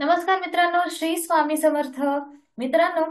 नमस्कार मित्रांनो, श्री स्वामी समर्थ. मित्रांनो,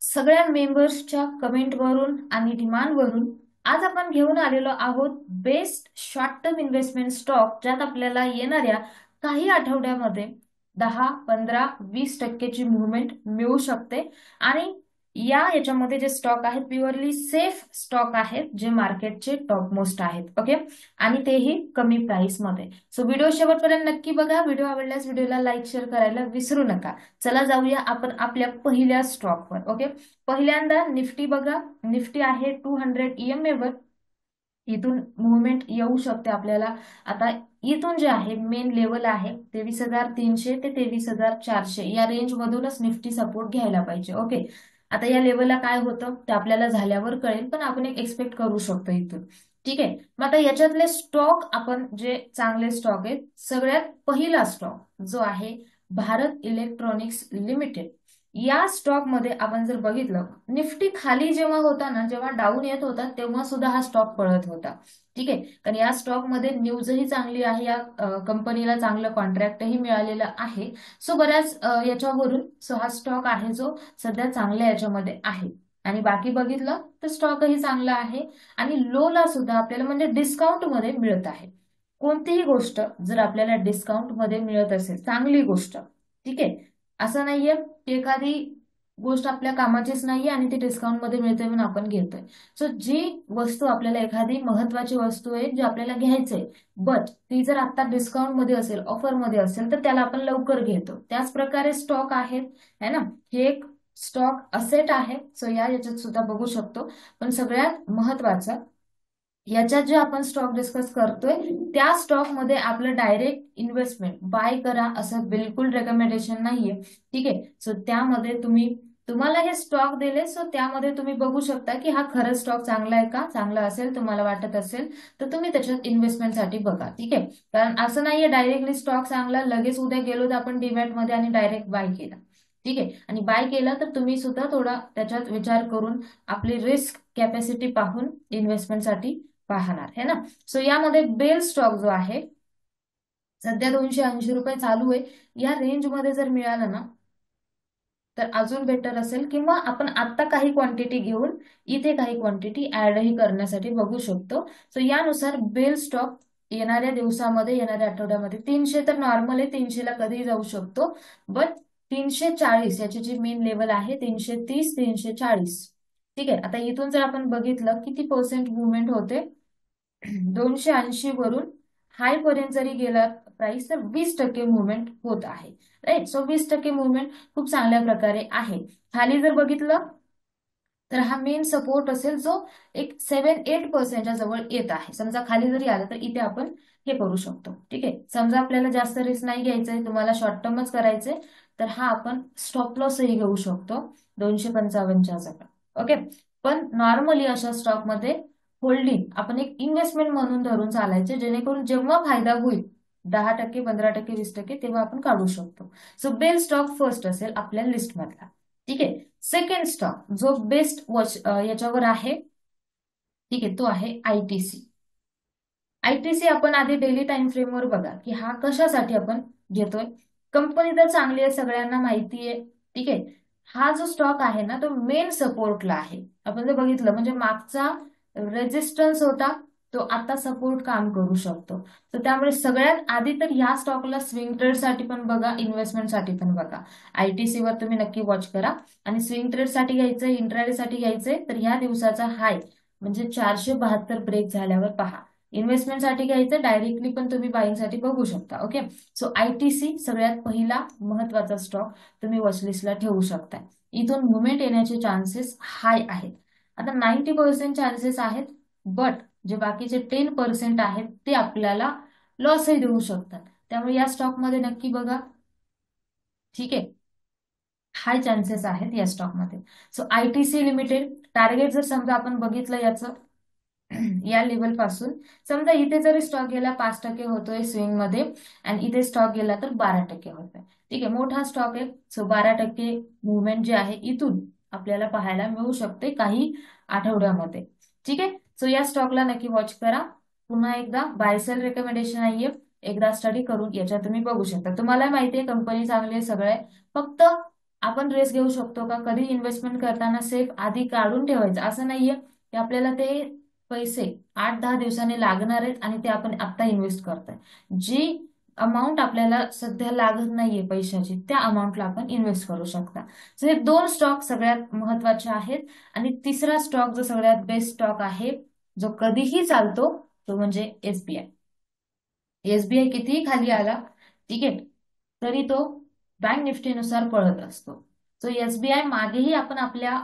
सगळ्या मेंबर्सच्या कमेंटवरून आणि डिमांडवरून आज आपण घेऊन आलेलो आहोत best short term investment stock, ज्यात आपल्याला येणाऱ्या काही आठवड्यामध्ये 10, 15, 20% मुवमेंट मिळू शकते. आणि याच्यामध्ये जे स्टॉक आहेत प्युअरली सेफ स्टॉक आहेत, जे मार्केटचे टॉप मोस्ट आहेत. ओके, आणि तेही कमी प्राइस मध्ये. सो व्हिडिओ शेवटपर्यंत नक्की बघा. व्हिडिओ आवडल्यास व्हिडिओला लाईक शेअर करायला विसरू नका. चला जाऊया आपण आपल्या पहिल्या स्टॉकवर. ओके, पहिल्यांदा निफ्टी बघा. निफ्टी आहे 200 EMA वर. इथून मुवमेंट येऊ शकते आपल्याला. आता इथून जे आहे मेन लेवल आहे 23,300 ते 23,400 या रेंज मधूनच निफ्टी सपोर्ट घ्यायला पाहिजे. ओके, आता या लेवलला काय होतं ते आपल्याला झाल्यावर कळेल, पण आपण एक एक्सपेक्ट करू शकतो इथून. ठीक आहे, मग आता याच्यातले स्टॉक आपण जे चांगले स्टॉक आहेत, सगळ्यात पहिला स्टॉक जो आहे भारत इलेक्ट्रॉनिक्स लिमिटेड. या स्टॉक मध्ये आपण जर बघितलं, निफ्टी खाली जेव्हा होता ना, जेव्हा डाऊन येत होता तेव्हा सुद्धा हा स्टॉक पळत होता. ठीक आहे, कारण या स्टॉक मध्ये न्यूजही चांगली आहे. या कंपनीला चांगलं कॉन्ट्रॅक्टही मिळालेलं आहे. सो बऱ्याच याच्यावरून सो हा स्टॉक आहे जो सध्या चांगल्या याच्यामध्ये आहे. आणि बाकी बघितलं तर स्टॉकही चांगला आहे आणि लोला सुद्धा आपल्याला म्हणजे डिस्काउंट मध्ये मिळत आहे. कोणतीही गोष्ट जर आपल्याला डिस्काउंट मध्ये मिळत असेल, चांगली गोष्ट. ठीक आहे, असं नाहीये की एखादी गोष्ट आपल्या कामाचीच नाहीये आणि ती डिस्काउंट मध्ये मिळते म्हणून आपण घेतोय. सो जी वस्तू आपल्याला एखादी महत्वाची वस्तू आहे जी आपल्याला घ्यायचंय, बट ती जर आता डिस्काउंट मध्ये असेल, ऑफर मध्ये असेल, तर त्याला आपण लवकर घेतो. त्याच प्रकारे स्टॉक आहेत, है ना. हे एक स्टॉक असेट आहे. सो याच्यात सुद्धा बघू शकतो. पण सगळ्यात महत्वाचं, याच्यात जे आपण स्टॉक डिस्कस करतोय त्या स्टॉक मध्ये आपलं डायरेक्ट इन्व्हेस्टमेंट बाय करा असं बिलकुल रेकमेंडेशन नाहीये. ठीक आहे, सो त्यामध्ये तुम्हाला हे स्टॉक दिले, सो त्यामध्ये तुम्ही बघू शकता की हा खरंच स्टॉक चांगला आहे का. चांगला असेल, तुम्हाला वाटत असेल तर तुम्ही त्याच्यात इन्व्हेस्टमेंटसाठी बघा. ठीक आहे, कारण असं नाहीये डायरेक्टली स्टॉक चांगला लगेच उद्या गेलो तर आपण डीमॅट मध्ये आणि डायरेक्ट बाय केला. ठीक आहे, आणि बाय केला तर तुम्ही सुद्धा थोडा त्याच्यात विचार करून आपली रिस्क कॅपॅसिटी पाहून इन्व्हेस्टमेंटसाठी पाहणार, है ना. सो यामध्ये बेल स्टॉक जो आहे सध्या 280 रुपये चालू आहे. या रेंज मध्ये जर मिळालं ना तर अजून बेटर असेल, किंवा आपण आता काही क्वांटिटी घेऊन इथे काही क्वांटिटी ऍडही करण्यासाठी बघू शकतो. सो यानुसार बेल स्टॉक येणाऱ्या दिवसामध्ये, येणाऱ्या आठवड्यामध्ये 300 तर नॉर्मल आहे, 300 ला कधीही जाऊ शकतो. बट 340 याची जी मेन लेवल आहे 330, 340. ठीक आहे, आता इथून जर आपण बघितलं किती पर्सेंट मुवमेंट होते, 280 वरून हाय पर्यंत जरी गेला प्राइस तर 20% मुवमेंट होत आहे. राईट, सो 20% मुवमेंट खूप चांगल्या प्रकारे आहे. खाली जर बघितलं तर हा मेन सपोर्ट असेल जो एक 7-8% जवळ येत आहे. समजा खाली जरी आलं तर इथे आपण हे करू शकतो. ठीक आहे, समजा आपल्याला जास्त रिस्क नाही घ्यायचंय, तुम्हाला शॉर्ट टर्मच करायचंय, तर हा आपण स्टॉप लॉसही घेऊ शकतो 255च्या जवळ. ओके, पण नॉर्मली अशा स्टॉक मध्ये होल्डिंग आपण एक इन्व्हेस्टमेंट म्हणून धरून चालायचे, जेणेकरून जेव्हा फायदा होईल 10%, 15%, 20% तेव्हा आपण काढू शकतो. सो बेल स्टॉक फर्स्ट असेल आपल्या लिस्ट मधला. ठीक आहे, सेकंड स्टॉक जो बेस्ट वॉच याच्यावर आहे, ठीक आहे, तो आहे आयटीसी. आयटीसी आपण आधी डेली टाइम फ्रेमवर बघा की हा कशासाठी आपण घेतोय. कंपनी तर चांगली आहे, सगळ्यांना माहिती आहे. ठीक आहे, हा जो स्टॉक आहे ना तो मेन सपोर्टला आहे. आपण जर बघितलं म्हणजे मागचा रेजिस्टन्स होता, तो आता सपोर्ट काम करू शकतो. तर त्यामुळे सगळ्यात आधी तर ह्या स्टॉकला स्विंग ट्रेडसाठी पण बघा, इन्व्हेस्टमेंटसाठी पण बघा. आयटीसी वर तुम्ही नक्की वॉच करा. आणि स्विंग ट्रेडसाठी घ्यायचंय, इंट्राडे साठी घ्यायचंय, तर ह्या दिवसाचा हाय म्हणजे 472 ब्रेक झाल्यावर पहा. इन्व्हेस्टमेंटसाठी घ्यायचं डायरेक्टली पण तुम्ही बाईंगसाठी बघू शकता. ओके, सो आयटीसी सगळ्यात पहिला महत्वाचा स्टॉक तुम्ही वॉचलिस्टला ठेवू शकता. इथून मुवमेंट येण्याचे चान्सेस हाय आहेत. आता 90% चान्सेस आहेत, बट जे बाकीचे 10% आहेत ते आपल्याला लॉसही देऊ शकतात. त्यामुळे या स्टॉकमध्ये नक्की बघा. ठीक आहे, हाय चान्सेस आहेत या स्टॉकमध्ये. सो आयटीसी लिमिटेड टार्गेट जर समजा आपण बघितलं याचं या लेवल पासून, समजा इथे जरी स्टॉक गेला 5% होतोय स्विंग मध्ये, आणि इथे स्टॉक गेला तर 12% होतोय. ठीक आहे, मोठा स्टॉक आहे. सो 12% मुवमेंट जे आहे इथून आपल्याला पाहायला मिळू शकते काही आठवड्यामध्ये. ठीक आहे, सो या स्टॉकला नक्की वॉच करा. पुन्हा एकदा बाय सेल रेकमेंडेशन नाहीये, एकदा स्टडी करून याच्यात तुम्ही बघू शकता. तुम्हाला माहिती आहे कंपनी चांगली आहे, सगळं आहे. फक्त आपण रिस्क घेऊ शकतो का, कधी इन्व्हेस्टमेंट करताना सेफ आधी काढून ठेवायचं. असं नाहीये की आपल्याला ते पैसे 8-10 दिवसांनी लागणार आहेत आणि ते आपण आता इन्व्हेस्ट करतोय. जी अमाऊंट आपल्याला सध्या लागत नाहीये पैशाची, त्या अमाऊंटला आपण इन्व्हेस्ट करू शकता. सो हे 2 स्टॉक सगळ्यात महत्वाचे आहेत. आणि तिसरा स्टॉक जो सगळ्यात बेस्ट स्टॉक आहे, जो कधीही चालतो, तो म्हणजे एसबीआय. एसबीआय कितीही खाली आला, ठीक आहे, तरी तो बँक निफ्टीनुसार पळत असतो. सो एसबीआय मागेही आपण आपल्या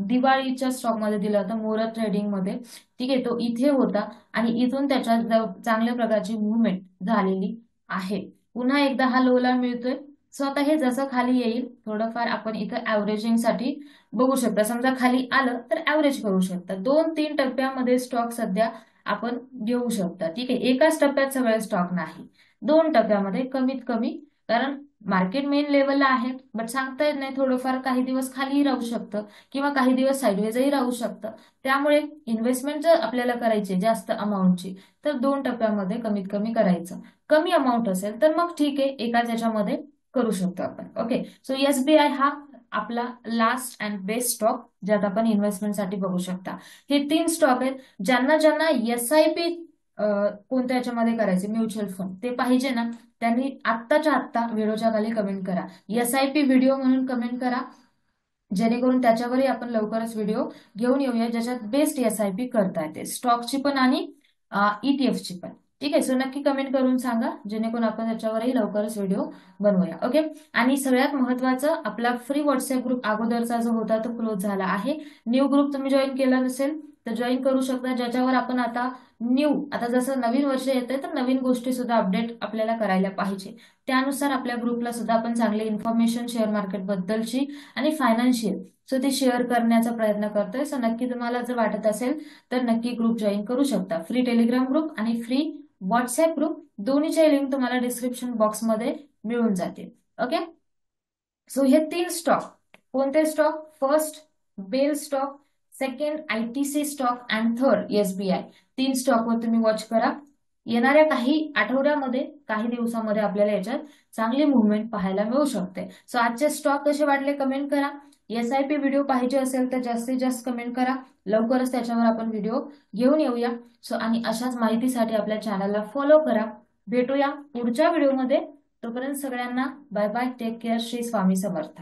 दिवाळीच्या स्टॉकमध्ये दिला होता, मुहूर्त ट्रेडिंग मध्ये, ठीक आहे. तो इथे होता आणि इथून त्याच्या चांगल्या प्रकारची मुवमेंट झालेली आहे. पुन्हा एकदा हा लोला मिळतोय. सो आता हे जसं खाली येईल थोडंफार आपण इथं ऍव्हरेजिंग साठी बघू शकता. समजा खाली आलं तर ऍव्हरेज करू शकता. 2-3 टप्प्यामध्ये स्टॉक सध्या आपण घेऊ शकता, ठीक आहे. एकाच टप्प्यात सगळे स्टॉक नाही, 2 टप्प्यामध्ये कमीत कमी. कारण मार्केट मेन लेवलला आहे, बट सांगता येत नाही, थोडंफार काही दिवस खालीही राहू शकतं किंवा काही दिवस साईडवेजही राहू शकतं. त्यामुळे इन्व्हेस्टमेंट जर आपल्याला करायची जास्त अमाऊंटची, तर 2 टप्प्यामध्ये कमीत कमी करायचं. कमी अमाऊंट असेल तर मग ठीक आहे, एकाच याच्यामध्ये करू शकतो आपण. ओके. सो एसबीआय हा आपला लास्ट अँड बेस्ट स्टॉक ज्यात आपण इन्व्हेस्टमेंटसाठी बघू शकता. हे 3 स्टॉक आहेत. ज्यांना ज्यांना एसआयपी कोणत्या याच्यामध्ये करायचे, म्युच्युअल फंड, ते पाहिजे ना, त्यांनी आत्ताच्या आत्ता व्हिडिओच्या खाली कमेंट करा, एसआयपी व्हिडिओ म्हणून कमेंट करा, जेणेकरून त्याच्यावरही आपण लवकरच व्हिडिओ घेऊन येऊया ज्याच्यात बेस्ट एसआयपी करता येते, स्टॉकची पण आणि ईटीएफची पण. ठीक आहे. सो नक्की कमेंट करून सांगा, जेणेकरून आपण त्याच्यावरही लवकरच व्हिडिओ बनवूया. ओके. आणि सगळ्यात महत्वाचं, आपला फ्री व्हॉट्सअप ग्रुप अगोदरचा जो होता तो क्लोज झाला आहे. न्यू ग्रुप तुम्ही जॉईन केला नसेल तर जॉईन करू शकता, ज्याच्यावर आपण आता आता जसं नवीन वर्ष येते तर नवीन गोष्टी सुद्धा अपडेट आपल्याला करायला पाहिजे. त्यानुसार आपल्या ग्रुपला सुद्धा आपण चांगली इन्फॉर्मेशन शेअर मार्केट बद्दलची आणि फायनान्शियल सो ते शेअर करण्याचा प्रयत्न करतोय. सो नक्की तुम्हाला जर वाटत असेल तर नक्की ग्रुप जॉईन करू शकता. फ्री टेलिग्राम ग्रुप आणि फ्री व्हॉट्सअप ग्रुप दोन्हीचे लिंक तुम्हाला डिस्क्रिप्शन बॉक्समध्ये मिळून जातील. ओके. सो हे 3 स्टॉक कोणते stock, first BEL stock, second ITC stock and third SBI, 3 स्टॉकवर तुम्ही वॉच करा. येणाऱ्या काही आठवड्यामध्ये, काही दिवसामध्ये आपल्याला याच्यात चांगली मुवमेंट पाहायला मिळू शकते. सो आजचे स्टॉक कसे वाटले कमेंट करा. एसआयपी व्हिडिओ पाहिजे असेल तर जास्तीत जास्त कमेंट करा, लवकरच त्याच्यावर आपण व्हिडिओ घेऊन येऊया. सो आणि अशाच माहितीसाठी आपल्या चॅनलला फॉलो करा. भेटूया पुढच्या व्हिडिओमध्ये. तोपर्यंत सगळ्यांना bye bye, take care, Shri Swami समर्थ.